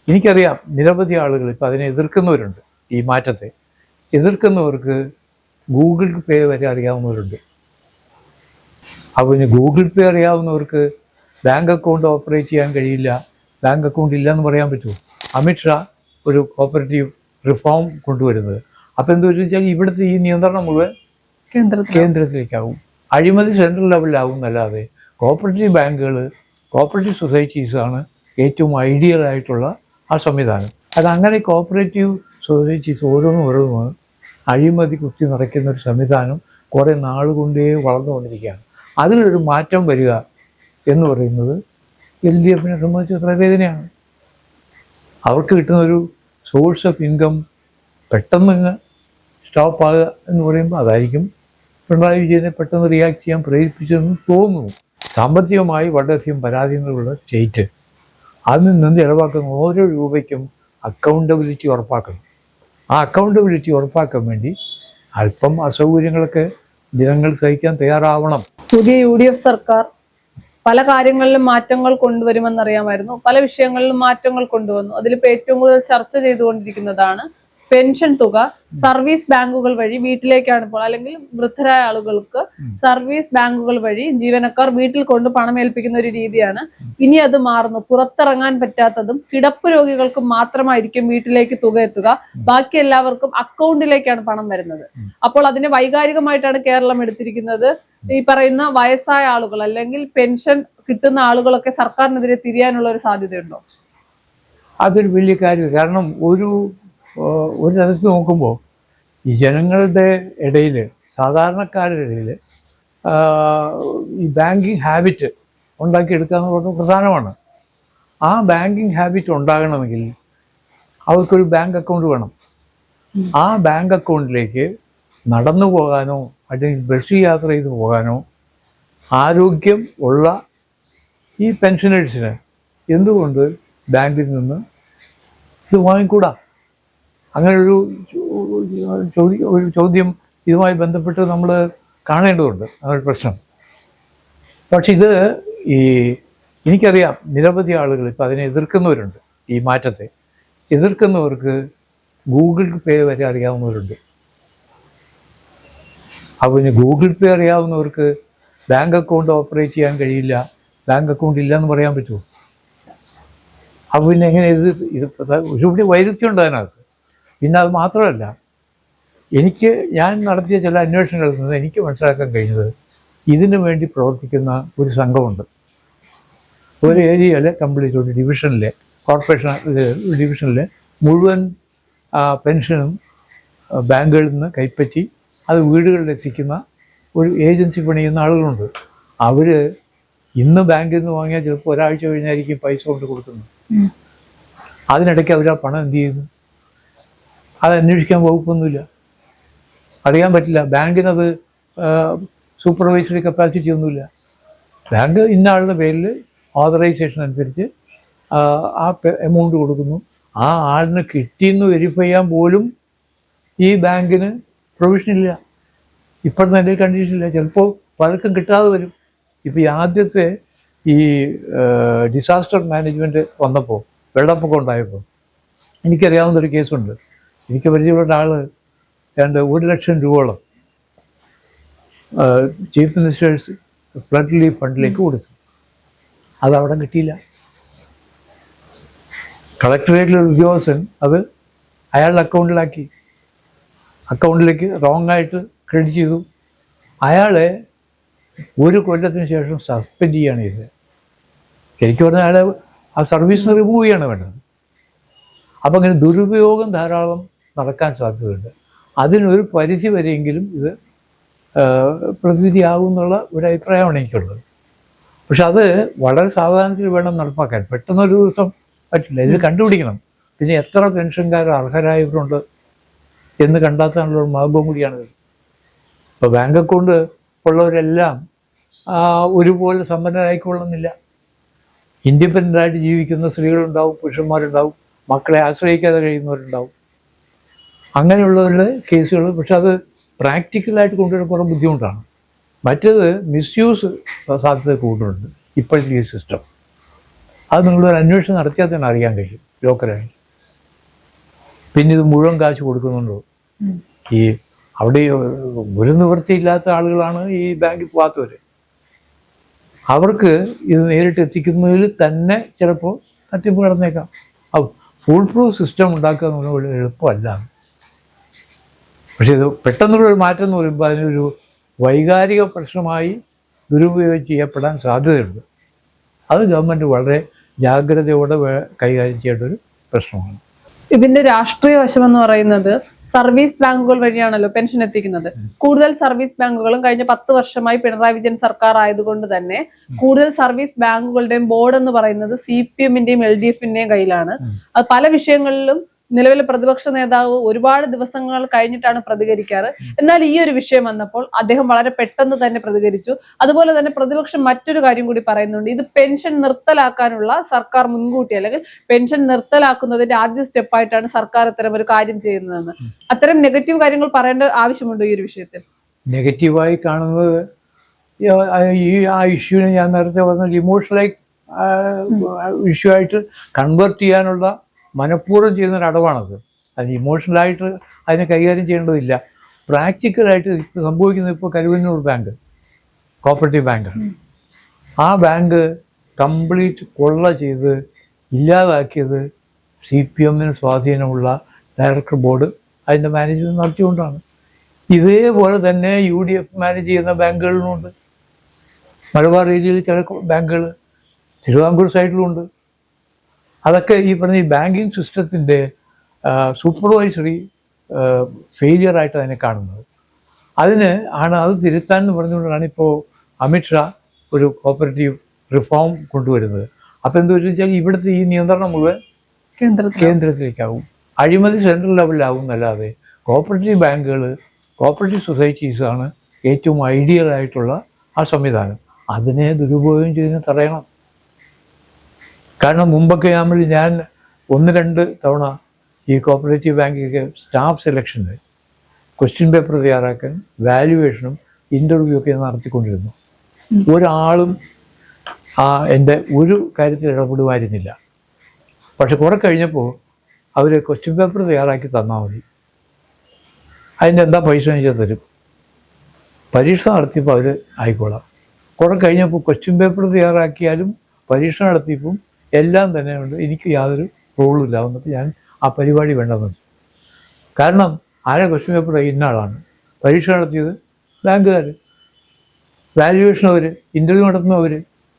എനിക്കറിയാം നിരവധി ആളുകൾ ഇപ്പം അതിനെ എതിർക്കുന്നവരുണ്ട്. ഈ മാറ്റത്തെ എതിർക്കുന്നവർക്ക് ഗൂഗിൾ പേ വരെ അറിയാവുന്നവരുണ്ട്. അപ്പോൾ ഇനി ഗൂഗിൾ പേ അറിയാവുന്നവർക്ക് ബാങ്ക് അക്കൗണ്ട് ഓപ്പറേറ്റ് ചെയ്യാൻ കഴിയില്ല, ബാങ്ക് അക്കൗണ്ട് ഇല്ലയെന്ന് പറയാൻ പറ്റുമോ? അമിത്ഷാ ഒരു കോപ്പറേറ്റീവ് റിഫോം കൊണ്ടുവരുന്നത്. അപ്പോൾ എന്താ വെച്ചാൽ ഇവിടുത്തെ ഈ നിയന്ത്രണം മുഴുവൻ കേന്ദ്രത്തിലേക്കാവും. അഴിമതി സെൻട്രൽ ലെവലിലാവും എന്നല്ലാതെ കോപ്പറേറ്റീവ് ബാങ്കുകൾ, കോപ്പറേറ്റീവ് സൊസൈറ്റീസാണ് ഏറ്റവും ഐഡിയൽ ആയിട്ടുള്ള ആ സംവിധാനം. അതങ്ങനെ കോപ്പറേറ്റീവ് സൊസൈറ്റീസ് ഓരോന്നും അഴിമതി കുത്തി നിറയ്ക്കുന്ന ഒരു സംവിധാനം കുറേ നാളുകൊണ്ടേ വളർന്നുകൊണ്ടിരിക്കുകയാണ്. അതിലൊരു മാറ്റം വരിക എന്ന് പറയുന്നത് LDFിനെ സംബന്ധിച്ച് എത്ര വേദനയാണ്. അവർക്ക് കിട്ടുന്നൊരു സോഴ്സ് ഓഫ് ഇൻകം പെട്ടെന്ന് സ്റ്റോപ്പ് ആകുക എന്ന് പറയുമ്പോൾ അതായിരിക്കും പിണറായി വിജയനെ പെട്ടെന്ന് റിയാക്ട് ചെയ്യാൻ പ്രേരിപ്പിച്ചതെന്ന് തോന്നുന്നു. സാമ്പത്തികമായി വളരെയധികം പരാധീനതയുള്ള സ്റ്റേറ്റ്, അതിൽ നിന്ന് ഇളവാക്കുന്ന ഓരോ രൂപയ്ക്കും അക്കൗണ്ടബിലിറ്റി ഉറപ്പാക്കണം. ആ അക്കൗണ്ടബിലിറ്റി ഉറപ്പാക്കാൻ വേണ്ടി അല്പം അസൗകര്യങ്ങളൊക്കെ ജനങ്ങൾ സഹിക്കാൻ തയ്യാറാവണം. പുതിയ UDF സർക്കാർ പല കാര്യങ്ങളിലും മാറ്റങ്ങൾ കൊണ്ടുവരുമെന്നറിയാമായിരുന്നു. പല വിഷയങ്ങളിലും മാറ്റങ്ങൾ കൊണ്ടുവന്നു. അതിലിപ്പോൾ ഏറ്റവും കൂടുതൽ ചർച്ച ചെയ്തുകൊണ്ടിരിക്കുന്നതാണ് പെൻഷൻ തുക സർവീസ് ബാങ്കുകൾ വഴി വീട്ടിലേക്കാണ് ഇപ്പോൾ, അല്ലെങ്കിൽ വൃദ്ധരായ ആളുകൾക്ക് സർവീസ് ബാങ്കുകൾ വഴി ജീവനക്കാർ വീട്ടിൽ കൊണ്ട് പണം ഏൽപ്പിക്കുന്ന ഒരു രീതിയാണ്. ഇനി അത് മാറുന്നു. പുറത്തിറങ്ങാൻ പറ്റാത്തതും കിടപ്പ് രോഗികൾക്കും മാത്രമായിരിക്കും വീട്ടിലേക്ക് തുക എത്തുക. ബാക്കി എല്ലാവർക്കും അക്കൗണ്ടിലേക്കാണ് പണം വരുന്നത്. അപ്പോൾ അതിനെ വൈകാരികമായിട്ടാണ് കേരളം എടുത്തിരിക്കുന്നത്. ഈ പറയുന്ന വയസ്സായ ആളുകൾ അല്ലെങ്കിൽ പെൻഷൻ കിട്ടുന്ന ആളുകളൊക്കെ സർക്കാരിനെതിരെ തിരിയാനുള്ള ഒരു സാധ്യതയുണ്ടോ? അതൊരു വലിയ കാര്യം. കാരണം ഒരു തരത്തിൽ നോക്കുമ്പോൾ ഈ ജനങ്ങളുടെ ഇടയിൽ, സാധാരണക്കാരുടെ ഇടയിൽ ഈ ബാങ്കിങ് ഹാബിറ്റ് ഉണ്ടാക്കിയെടുക്കുക എന്ന് പറഞ്ഞാൽ പ്രധാനമാണ്. ആ ബാങ്കിങ് ഹാബിറ്റ് ഉണ്ടാകണമെങ്കിൽ അവർക്കൊരു ബാങ്ക് അക്കൗണ്ട് വേണം. ആ ബാങ്ക് അക്കൗണ്ടിലേക്ക് നടന്നു പോകാനോ അല്ലെങ്കിൽ ബസ് യാത്ര ചെയ്ത് പോകാനോ ആരോഗ്യം ഉള്ള ഈ പെൻഷനേഴ്സിന് എന്തുകൊണ്ട് ബാങ്കിൽ നിന്ന് ഇത് വാങ്ങിക്കൂടാ? അങ്ങനെ ഒരു ചോദ്യം ഇതുമായി ബന്ധപ്പെട്ട് നമ്മൾ കാണേണ്ടതുണ്ട്. അതൊരു പ്രശ്നം. പക്ഷെ ഇത് എനിക്കറിയാം നിരവധി ആളുകൾ ഇപ്പം അതിനെ എതിർക്കുന്നവരുണ്ട്. ഈ മാറ്റത്തെ എതിർക്കുന്നവർക്ക് ഗൂഗിൾ പേ വരെ അറിയാവുന്നവരുണ്ട്. അപ്പോൾ ഇനി ഗൂഗിൾ പേ അറിയാവുന്നവർക്ക് ബാങ്ക് അക്കൗണ്ട് ഓപ്പറേറ്റ് ചെയ്യാൻ കഴിയില്ല, ബാങ്ക് അക്കൗണ്ട് ഇല്ലയെന്ന് പറയാൻ പറ്റുമോ? അപ്പോൾ പിന്നെ എങ്ങനെ ഇത് ഒരുപാട് വൈരുദ്ധ്യം ഉണ്ട് അതിനകത്ത്. പിന്നെ അത് മാത്രമല്ല, ഞാൻ നടത്തിയ ചില അന്വേഷണങ്ങളിൽ നിന്ന് എനിക്ക് മനസ്സിലാക്കാൻ കഴിഞ്ഞത് ഇതിനു വേണ്ടി പ്രവർത്തിക്കുന്ന ഒരു സംഘമുണ്ട്. ഒരു ഏരിയയിലെ കംപ്ലീറ്റ് ഒരു ഡിവിഷനിലെ കോർപ്പറേഷൻ ഡിവിഷനിലെ മുഴുവൻ പെൻഷനും ബാങ്കുകളിൽ നിന്ന് കൈപ്പറ്റി അത് വീടുകളിൽ എത്തിക്കുന്ന ഒരു ഏജൻസി പണിയുന്ന ആളുകളുണ്ട്. അവർ ഇന്ന് ബാങ്കിൽ നിന്ന് വാങ്ങിയാൽ ചിലപ്പോൾ ഒരാഴ്ച കഴിഞ്ഞായിരിക്കും പൈസ കൊണ്ട് കൊടുക്കുന്നത്. അതിനിടയ്ക്ക് അവർ ആ പണം എന്ത് ചെയ്യുന്നു? അത് അന്വേഷിക്കാൻ വകുപ്പൊന്നുമില്ല, അറിയാൻ പറ്റില്ല. ബാങ്കിനത് സൂപ്പർവൈസറി കപ്പാസിറ്റി ഒന്നുമില്ല. ബാങ്ക് ഇന്ന ആളുടെ പേരിൽ ഓതറൈസേഷൻ അനുസരിച്ച് ആ എമൗണ്ട് കൊടുക്കുന്നു. ആ ആളിന് കിട്ടിയെന്ന് വെരിഫൈ ചെയ്യാൻ പോലും ഈ ബാങ്കിന് പ്രൊവിഷനില്ല. ഇപ്പോഴത്തെ എൻ്റെ കണ്ടീഷനില്ല. ചിലപ്പോൾ പലർക്കും കിട്ടാതെ വരും. ഇപ്പോൾ ഈ ആദ്യത്തെ ഈ ഡിസാസ്റ്റർ മാനേജ്മെൻറ്റ് വന്നപ്പോൾ, വെള്ളപ്പൊക്കം ഉണ്ടായപ്പോൾ എനിക്കറിയാവുന്നൊരു കേസുണ്ട്. എനിക്ക് പരിചയപ്പെട്ട ആൾ 1 ലക്ഷം രൂപയോളം ചീഫ് മിനിസ്റ്റേഴ്സ് ഫ്ലഡ് റിലീഫ് ഫണ്ടിലേക്ക് കൊടുത്തു. അതവിടെ കിട്ടിയില്ല. കളക്ടറേറ്റിലൊരു ഉദ്യോഗസ്ഥൻ അത് അയാളുടെ അക്കൗണ്ടിലേക്ക് റോങ് ആയിട്ട് ക്രെഡിറ്റ് ചെയ്തു. അയാളെ 1 കൊല്ലത്തിന് ശേഷം സസ്പെൻഡ് ചെയ്യുകയാണ് ചെയ്തത്. ശരിക്കും പറഞ്ഞാൽ അയാളെ ആ സർവീസിന് റിമൂവ് ചെയ്യാണ് വേണ്ടത്. അപ്പം അങ്ങനെ ദുരുപയോഗം ധാരാളം നടക്കാൻ സാധ്യതയുണ്ട്. അതിനൊരു പരിധി വരെയെങ്കിലും ഇത് പ്രതിവിധിയാകും എന്നുള്ള ഒരു അഭിപ്രായമാണ് എനിക്കുള്ളത്. പക്ഷെ അത് വളരെ സാവധാനത്തിൽ വേണം നടപ്പാക്കാൻ. പെട്ടെന്നൊരു ദിവസം പറ്റില്ല. ഇത് കണ്ടുപിടിക്കണം. പിന്നെ എത്ര പെൻഷൻകാർ അർഹരായവരുണ്ട് എന്ന് കണ്ടെത്താനുള്ള ഒരു മാർഗവും കൂടിയാണിത്. ഇപ്പോൾ ബാങ്ക് അക്കൗണ്ട് ഉള്ളവരെല്ലാം ഒരുപോലെ സമ്പന്നരായിക്കൊള്ളുന്നില്ല. ഇൻഡിപെൻഡൻ്റായിട്ട് ജീവിക്കുന്ന സ്ത്രീകളുണ്ടാവും, പുരുഷന്മാരുണ്ടാവും, മക്കളെ ആശ്രയിക്കാതെ കഴിയുന്നവരുണ്ടാവും. അങ്ങനെയുള്ളവരുടെ കേസുകൾ. പക്ഷെ അത് പ്രാക്ടിക്കലായിട്ട് കൊണ്ടുവരാൻ കുറേ ബുദ്ധിമുട്ടാണ്. മറ്റേത് മിസ്യൂസ് സാധ്യത കൂടുതലുണ്ട് ഇപ്പോഴത്തെ ഈ സിസ്റ്റം. അത് നിങ്ങളൊരു അന്വേഷണം നടത്തിയാൽ തന്നെ അറിയാൻ കഴിയും. ലോക്കലായിട്ട്. പിന്നെ ഇത് മുഴുവൻ കാശ് കൊടുക്കുന്നുണ്ടോ? ഈ അവിടെ ഒരു നിവൃത്തിയില്ലാത്ത ആളുകളാണ് ഈ ബാങ്കിൽ പോകാത്തവർ. അവർക്ക് ഇത് നേരിട്ട് എത്തിക്കുന്നതിൽ തന്നെ ചിലപ്പോൾ തട്ടിപ്പ് കിടന്നേക്കാം. ഫുൾ പ്രൂഫ് സിസ്റ്റം ഉണ്ടാക്കുക എന്ന് പറഞ്ഞാൽ എളുപ്പമല്ല. പക്ഷെ ഇത് പെട്ടെന്നുള്ളൊരു മാറ്റം എന്ന് പറയുമ്പോൾ അതിനൊരു വൈകാരിക പ്രശ്നമായി ദുരുപയോഗം ചെയ്യപ്പെടാൻ സാധ്യതയുണ്ട്. അത് ഗവൺമെൻറ് വളരെ ജാഗ്രതയോടെ കൈകാര്യം ചെയ്യേണ്ട ഒരു പ്രശ്നമാണ്. ഇതിന്റെ രാഷ്ട്രീയ വശം എന്ന് പറയുന്നത് സർവീസ് ബാങ്കുകൾ വഴിയാണല്ലോ പെൻഷൻ എത്തിക്കുന്നത്. കൂടുതൽ സർവീസ് ബാങ്കുകളും കഴിഞ്ഞ 10 വർഷമായി പിണറായി വിജയൻ സർക്കാർ ആയതുകൊണ്ട് തന്നെ കൂടുതൽ സർവീസ് ബാങ്കുകളുടെയും ബോർഡ് എന്ന് പറയുന്നത് CPM-ന്റെയും LDF-ന്റെയും കയ്യിലാണ്. അത് പല വിഷയങ്ങളിലും നിലവിലെ പ്രതിപക്ഷ നേതാവ് ഒരുപാട് ദിവസങ്ങൾ കഴിഞ്ഞിട്ടാണ് പ്രതികരിക്കാറ്. എന്നാൽ ഈ ഒരു വിഷയം വന്നപ്പോൾ അദ്ദേഹം വളരെ പെട്ടെന്ന് തന്നെ പ്രതികരിച്ചു. അതുപോലെ തന്നെ പ്രതിപക്ഷം മറ്റൊരു കാര്യം കൂടി പറയുന്നുണ്ട്. ഇത് പെൻഷൻ നിർത്തലാക്കാനുള്ള സർക്കാർ മുൻകൂട്ടി അല്ലെങ്കിൽ പെൻഷൻ നിർത്തലാക്കുന്നതിന്റെ ആദ്യ സ്റ്റെപ്പായിട്ടാണ് സർക്കാർ ഇത്തരം ഒരു കാര്യം ചെയ്യുന്നതെന്ന്. അത്തരം നെഗറ്റീവ് കാര്യങ്ങൾ പറയേണ്ട ആവശ്യമുണ്ടോ ഈ ഒരു വിഷയത്തിൽ? നെഗറ്റീവായി കാണുന്നത് ആ ഇഷ്യൂവിനെ ഞാൻ നേരത്തെ പറഞ്ഞ ഇമോഷണലായി ഇഷ്യൂ ആയിട്ട് കൺവേർട്ട് ചെയ്യാനുള്ള മനഃപൂർവ്വം ചെയ്യുന്നൊരു അടവാണത്. അത് ഇമോഷണലായിട്ട് അതിനെ കൈകാര്യം ചെയ്യേണ്ടതില്ല. പ്രാക്ടിക്കലായിട്ട് സംഭവിക്കുന്നത് ഇപ്പോൾ കരുവന്നൂർ ബാങ്ക് കോപ്പറേറ്റീവ് ബാങ്കാണ്. ആ ബാങ്ക് കംപ്ലീറ്റ് കൊള്ള ചെയ്ത് ഇല്ലാതാക്കിയത് CPM-ന് സ്വാധീനമുള്ള ഡയറക്ടർ ബോർഡ് അതിൻ്റെ മാനേജ്മെൻറ്റ് നടത്തിക്കൊണ്ടാണ്. ഇതേപോലെ തന്നെ UDF മാനേജ് ചെയ്യുന്ന ബാങ്കുകളിലുമുണ്ട്. മലബാർ ഏരിയയിൽ ചില ബാങ്കുകൾ തിരുവിതാംകൂർ സൈഡിലുമുണ്ട്. അതൊക്കെ ഈ പറഞ്ഞ ഈ ബാങ്കിങ് സിസ്റ്റത്തിൻ്റെ സൂപ്പർവൈസറി ഫെയിലിയറായിട്ട് അതിനെ കാണുന്നത്. അത് തിരുത്താൻ എന്ന് പറഞ്ഞുകൊണ്ടാണ് ഇപ്പോൾ അമിത്ഷാ ഒരു കോപ്പറേറ്റീവ് റിഫോം കൊണ്ടുവരുന്നത്. അപ്പോൾ എന്താ വെച്ചാൽ ഇവിടുത്തെ ഈ നിയന്ത്രണം മുഴുവൻ കേന്ദ്രത്തിലേക്കാവും. അഴിമതി സെൻട്രൽ ലെവലിലാവും എന്നല്ലാതെ കോപ്പറേറ്റീവ് ബാങ്കുകൾ കോപ്പറേറ്റീവ് സൊസൈറ്റീസാണ് ഏറ്റവും ഐഡിയൽ ആയിട്ടുള്ള ആ സംവിധാനം. അതിനെ ദുരുപയോഗം ചെയ്യുന്നത് തടയണം. കാരണം മുമ്പൊക്കെ ഞാൻ 1-2 തവണ ഈ കോപ്പറേറ്റീവ് ബാങ്കിലൊക്കെ സ്റ്റാഫ് സെലക്ഷന് ക്വസ്റ്റ്യൻ പേപ്പർ തയ്യാറാക്കാൻ വാല്യുവേഷനും ഇൻ്റർവ്യൂ ഒക്കെ നടത്തിക്കൊണ്ടിരുന്നു. ഒരാളും എൻ്റെ ഒരു കാര്യത്തിൽ ഇടപെടുമായിരുന്നില്ല. പക്ഷെ കുറെ കഴിഞ്ഞപ്പോൾ അവർ ക്വസ്റ്റ്യൻ പേപ്പർ തയ്യാറാക്കി തന്നാൽ മതി, അതിൻ്റെ എന്താ പൈസ വെച്ചാൽ തരും, പരീക്ഷ നടത്തിയപ്പോൾ അവർ ആയിക്കോളാം. കുറെ കഴിഞ്ഞപ്പോൾ ക്വസ്റ്റ്യൻ പേപ്പർ തയ്യാറാക്കിയാലും പരീക്ഷ നടത്തിയപ്പോൾ എല്ലാം തന്നെ ഉണ്ട്, എനിക്ക് യാതൊരു റോളും ഇല്ല. എന്നിട്ട് ഞാൻ ആ പരിപാടി വേണ്ടെന്ന് വെച്ചു. കാരണം ആരെ ക്വസ്റ്റ്യൻ പേപ്പർ ഇന്ന ആളാണ്, പരീക്ഷ നടത്തിയത് ബാങ്കുകാർ, വാല്യുവേഷൻ അവർ, ഇൻ്റർവ്യൂ നടത്തുന്നവർ.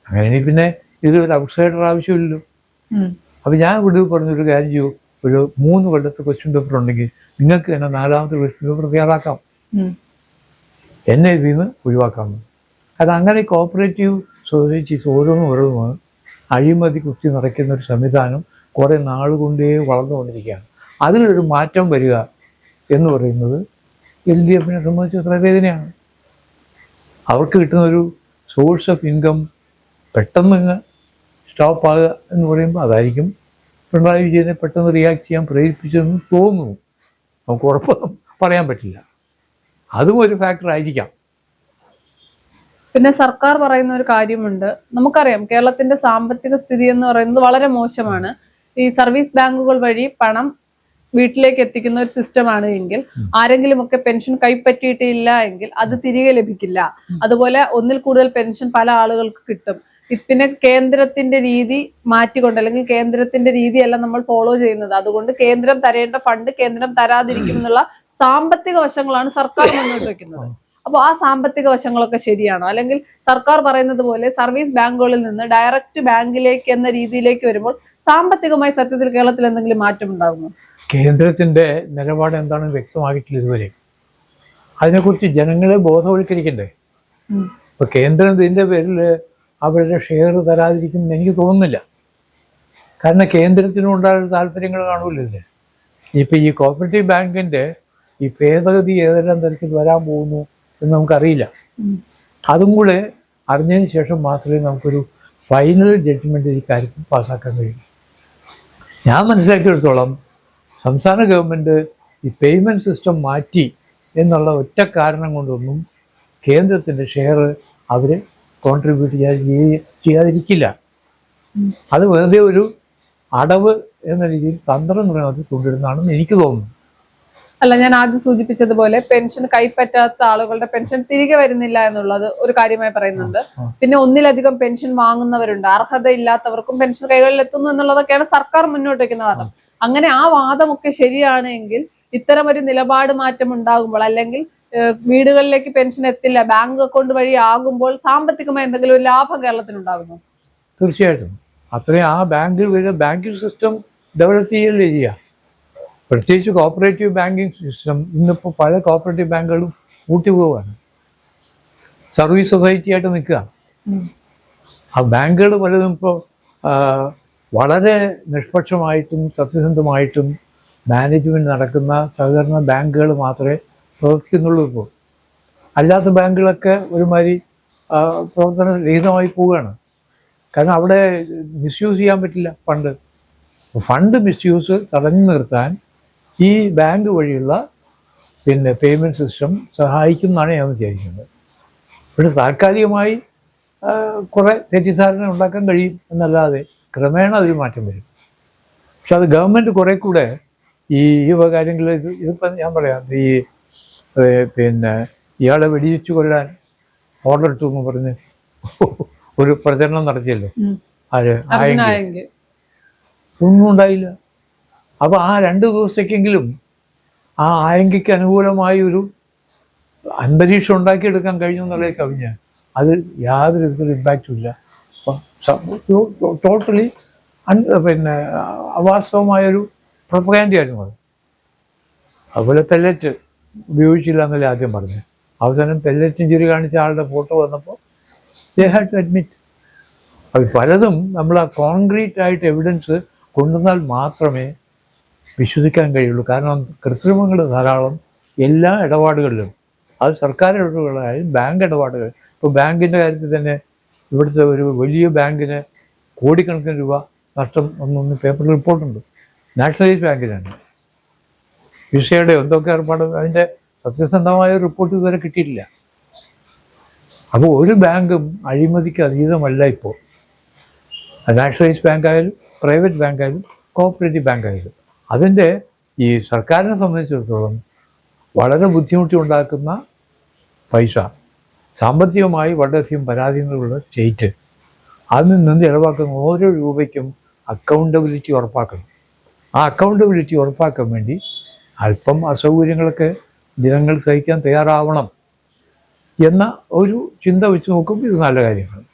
അങ്ങനെ പിന്നെ ഇതൊരു ഔട്ട്സൈഡർ ആവശ്യമില്ലല്ലോ. അപ്പം ഞാൻ ഇവിടെ പറഞ്ഞൊരു കാര്യം ചെയ്യൂ, ഒരു 3 കൊല്ലത്തെ ക്വസ്റ്റ്യൻ പേപ്പർ ഉണ്ടെങ്കിൽ നിങ്ങൾക്ക് തന്നെ 4ാമത്തെ ക്വസ്റ്റ്യൻ പേപ്പർ തയ്യാറാക്കാം, എന്നെ ഇതിൽ നിന്ന് ഒഴിവാക്കാം. കാരണം അങ്ങനെ കോപ്പറേറ്റീവ് സൊസൈറ്റീസ് ഓരോന്നും അഴിമതി കുത്തി നിറയ്ക്കുന്ന ഒരു സംവിധാനം കുറേ നാളുകൊണ്ടേ വളർന്നുകൊണ്ടിരിക്കുകയാണ്. അതിലൊരു മാറ്റം വരിക എന്ന് പറയുന്നത് LDF-നെ സംബന്ധിച്ച് എത്ര വേദനയാണ്. അവർക്ക് കിട്ടുന്നൊരു സോഴ്സ് ഓഫ് ഇൻകം പെട്ടെന്ന് സ്റ്റോപ്പ് ആകുക എന്ന് പറയുമ്പോൾ അതായിരിക്കും പിണറായി വിജയനെ പെട്ടെന്ന് റിയാക്ട് ചെയ്യാൻ പ്രേരിപ്പിച്ചതെന്ന് തോന്നുന്നു. നമുക്ക് ഉറപ്പൊന്നും പറയാൻ പറ്റില്ല. അതും ഒരു ഫാക്ടർ ആയിരിക്കാം. പിന്നെ സർക്കാർ പറയുന്ന ഒരു കാര്യമുണ്ട്. നമുക്കറിയാം കേരളത്തിന്റെ സാമ്പത്തിക സ്ഥിതി എന്ന് പറയുന്നത് വളരെ മോശമാണ്. ഈ സർവീസ് ബാങ്കുകൾ വഴി പണം വീട്ടിലേക്ക് എത്തിക്കുന്ന ഒരു സിസ്റ്റമാണ് എങ്കിൽ ആരെങ്കിലും ഒക്കെ പെൻഷൻ കൈപ്പറ്റിയിട്ടില്ല എങ്കിൽ അത് തിരികെ ലഭിക്കില്ല. അതുപോലെ ഒന്നിൽ കൂടുതൽ പെൻഷൻ പല ആളുകൾക്ക് കിട്ടും. പിന്നെ കേന്ദ്രത്തിന്റെ രീതി മാറ്റിക്കൊണ്ട് അല്ലെങ്കിൽ കേന്ദ്രത്തിന്റെ രീതിയല്ല നമ്മൾ ഫോളോ ചെയ്യുന്നത്. അതുകൊണ്ട് കേന്ദ്രം തരേണ്ട ഫണ്ട് കേന്ദ്രം തരാതിരിക്കും എന്നുള്ള സാമ്പത്തിക വശങ്ങളാണ് സർക്കാർ മുന്നോട്ട് വെക്കുന്നത്. അപ്പോൾ ആ സാമ്പത്തിക വശങ്ങളൊക്കെ ശരിയാണോ? അല്ലെങ്കിൽ സർക്കാർ പറയുന്നത് പോലെ സർവീസ് ബാങ്കുകളിൽ നിന്ന് ഡയറക്റ്റ് ബാങ്കിലേക്ക് എന്ന രീതിയിലേക്ക് വരുമ്പോൾ സാമ്പത്തികമായി സത്യത്തിൽ കേരളത്തിൽ എന്തെങ്കിലും മാറ്റം ഉണ്ടാകുമോ? കേന്ദ്രത്തിന്റെ നിലപാട് എന്താണെന്ന് വ്യക്തമാക്കിയിട്ടില്ല ഇതുവരെ. അതിനെക്കുറിച്ച് ജനങ്ങളെ ബോധവൽക്കരിക്കണ്ടേ? ഇപ്പൊ കേന്ദ്രം ഇതിന്റെ പേരിൽ അവരുടെ ഷെയർ തരാതിരിക്കുമെന്ന് എനിക്ക് തോന്നുന്നില്ല. കാരണം കേന്ദ്രത്തിനുണ്ടായ താല്പര്യങ്ങൾ കാണൂല്ലോ ഇതിന്. ഇപ്പൊ ഈ കോപ്പറേറ്റീവ് ബാങ്കിന്റെ ഈ ഭേദഗതി ഏതെല്ലാം തരത്തിൽ വരാൻ പോകുന്നു എന്ന് നമുക്കറിയില്ല. അതും കൂടെ അറിഞ്ഞതിന് ശേഷം മാത്രമേ നമുക്കൊരു ഫൈനൽ ജഡ്ജ്മെന്റ് ഈ കാര്യത്തിൽ പാസ്സാക്കാൻ കഴിയൂ. ഞാൻ മനസ്സിലാക്കിയെടുത്തോളം സംസ്ഥാന ഗവൺമെൻറ് ഈ പേയ്മെൻറ്റ് സിസ്റ്റം മാറ്റി എന്നുള്ള ഒറ്റ കാരണം കൊണ്ടൊന്നും കേന്ദ്രത്തിൻ്റെ ഷെയർ അവർ കോൺട്രിബ്യൂട്ട് ചെയ്യാതിരിക്കില്ല. അത് വെറുതെ ഒരു അടവ് എന്ന രീതിയിൽ തന്ത്രങ്ങളത് കൊണ്ടുവരുന്നതാണെന്ന് എനിക്ക് തോന്നുന്നു. അല്ല, ഞാൻ ആദ്യം സൂചിപ്പിച്ചതുപോലെ പെൻഷൻ കൈപ്പറ്റാത്ത ആളുകളുടെ പെൻഷൻ തിരികെ വരുന്നില്ല എന്നുള്ളത് ഒരു കാര്യമായി പറയുന്നുണ്ട്. പിന്നെ ഒന്നിലധികം പെൻഷൻ വാങ്ങുന്നവരുണ്ട്, അർഹതയില്ലാത്തവർക്കും പെൻഷൻ കൈകളിൽ എത്തുന്നു എന്നുള്ളതൊക്കെയാണ് സർക്കാർ മുന്നോട്ട് വയ്ക്കുന്ന വാദം. അങ്ങനെ ആ വാദമൊക്കെ ശരിയാണെങ്കിൽ ഇത്തരം ഒരു നിലപാട് മാറ്റം ഉണ്ടാകുമ്പോൾ, അല്ലെങ്കിൽ വീടുകളിലേക്ക് പെൻഷൻ എത്തില്ല, ബാങ്ക് അക്കൗണ്ട് വഴി ആകുമ്പോൾ സാമ്പത്തികമായി എന്തെങ്കിലും ഒരു ലാഭം കേരളത്തിനുണ്ടാകുന്നു? തീർച്ചയായിട്ടും അത്രയും ആ ബാങ്കിങ് സിസ്റ്റം ഡെവലപ്പ് ചെയ്യല്ലേ ചെയ്യുക. പ്രത്യേകിച്ച് കോപ്പറേറ്റീവ് ബാങ്കിങ് സിസ്റ്റം ഇന്നിപ്പോൾ പല കോപ്പറേറ്റീവ് ബാങ്കുകളും പൂട്ടിപ്പോവാണ്, സർവീസ് സൊസൈറ്റി ആയിട്ട് നിൽക്കുക. ആ ബാങ്കുകൾ പലതും ഇപ്പോൾ വളരെ നിഷ്പക്ഷമായിട്ടും സത്യസന്ധമായിട്ടും മാനേജ്മെൻറ്റ് നടക്കുന്ന സഹകരണ ബാങ്കുകൾ മാത്രമേ പ്രവർത്തിക്കുന്നുള്ളൂ. ഇപ്പോൾ അല്ലാത്ത ബാങ്കുകളൊക്കെ ഒരുമാതിരി പ്രവർത്തന രഹിതമായി പോവുകയാണ്. കാരണം അവിടെ മിസ്യൂസ് ചെയ്യാൻ പറ്റില്ല ഫണ്ട് മിസ്യൂസ് തടഞ്ഞു നിർത്താൻ ഈ ബാങ്ക് വഴിയുള്ള പേയ്മെൻറ്റ് സിസ്റ്റം സഹായിക്കുന്നതാണ് ഞാൻ വിചാരിക്കുന്നത്. പക്ഷെ താൽക്കാലികമായി കുറേ തെറ്റിദ്ധാരണ ഉണ്ടാക്കാൻ കഴിയും എന്നല്ലാതെ ക്രമേണ അതിൽ മാറ്റം വരും. പക്ഷെ അത് ഗവൺമെൻറ് കുറേ കൂടെ ഈ കാര്യങ്ങളിൽ ഇതിപ്പം ഞാൻ പറയാം, ഇയാളെ വെടിവെച്ച് കൊല്ലാൻ ഓർഡർ ഇട്ടു എന്ന് പറഞ്ഞ് ഒരു പ്രചരണം നടത്തിയല്ലോ, ഒന്നും ഉണ്ടായില്ല. അപ്പോൾ ആ 2 ദിവസത്തേക്കെങ്കിലും ആ ആയങ്കിക്ക് അനുകൂലമായി ഒരു അന്തരീക്ഷം ഉണ്ടാക്കിയെടുക്കാൻ കഴിഞ്ഞു എന്നുള്ളത് കവിഞ്ഞ് അത് യാതൊരു വിധത്തിലും ഇമ്പാക്റ്റും ഇല്ല. ടോട്ടലി അവാസ്തവമായൊരു പ്രൊപ്പഗാൻഡയായിരുന്നു അത്. അതുപോലെ പെല്ലറ്റ് ഉപയോഗിച്ചില്ല എന്നല്ലേ ആദ്യം പറഞ്ഞു. അവസാനം പെല്ലറ്റ് ഇഞ്ചുറി കാണിച്ച ആളുടെ ഫോട്ടോ വന്നപ്പോൾ ദേ ഹാഡ് ടു അഡ്മിറ്റ്. അത് പലതും നമ്മൾ ആ കോൺക്രീറ്റ് ആയിട്ട് എവിഡൻസ് കൊണ്ടുവന്നാൽ മാത്രമേ വിശ്വസിക്കാൻ കഴിയുള്ളൂ. കാരണം കൃത്രിമങ്ങൾ ധാരാളം എല്ലാ ഇടപാടുകളിലും, അത് സർക്കാർ ഇടപാടുകളായാലും ബാങ്ക് ഇടപാടുകൾ. ഇപ്പോൾ ബാങ്കിൻ്റെ കാര്യത്തിൽ തന്നെ ഇവിടുത്തെ ഒരു വലിയ ബാങ്കിന് കോടിക്കണക്കിന് രൂപ നഷ്ടം ഒന്നൊന്ന് പേപ്പറിൽ റിപ്പോർട്ടുണ്ട്. നാഷണലൈസ് ബാങ്കിനാണ് വിസയുടെ എന്തൊക്കെ ഏർപ്പാട്, അതിൻ്റെ സത്യസന്ധമായ റിപ്പോർട്ട് ഇതുവരെ കിട്ടിയിട്ടില്ല. അപ്പോൾ ഒരു ബാങ്കും അഴിമതിക്ക് അതീതമല്ല ഇപ്പോൾ. നാഷണലൈസ് ബാങ്ക് ആയാലും പ്രൈവറ്റ് ബാങ്ക് ആയാലും കോഓപ്പറേറ്റീവ് ബാങ്ക് ആയാലും. അതിൻ്റെ ഈ സർക്കാരിനെ സംബന്ധിച്ചിടത്തോളം വളരെ ബുദ്ധിമുട്ടി ഉണ്ടാക്കുന്ന പൈസ, സാമ്പത്തികമായി വളരെയധികം പരാധീനതയുള്ള സ്റ്റേറ്റ്, അതിൽ നിന്ന് ഇടവാക്കുന്ന ഓരോ രൂപയ്ക്കും അക്കൗണ്ടബിലിറ്റി ഉറപ്പാക്കണം. ആ അക്കൗണ്ടബിലിറ്റി ഉറപ്പാക്കാൻ വേണ്ടി അല്പം അസൗകര്യങ്ങളൊക്കെ ജനങ്ങൾ സഹിക്കാൻ തയ്യാറാവണം എന്ന ഒരു ചിന്ത വെച്ച് നോക്കുമ്പോൾ ഇത് നല്ല കാര്യമാണ്.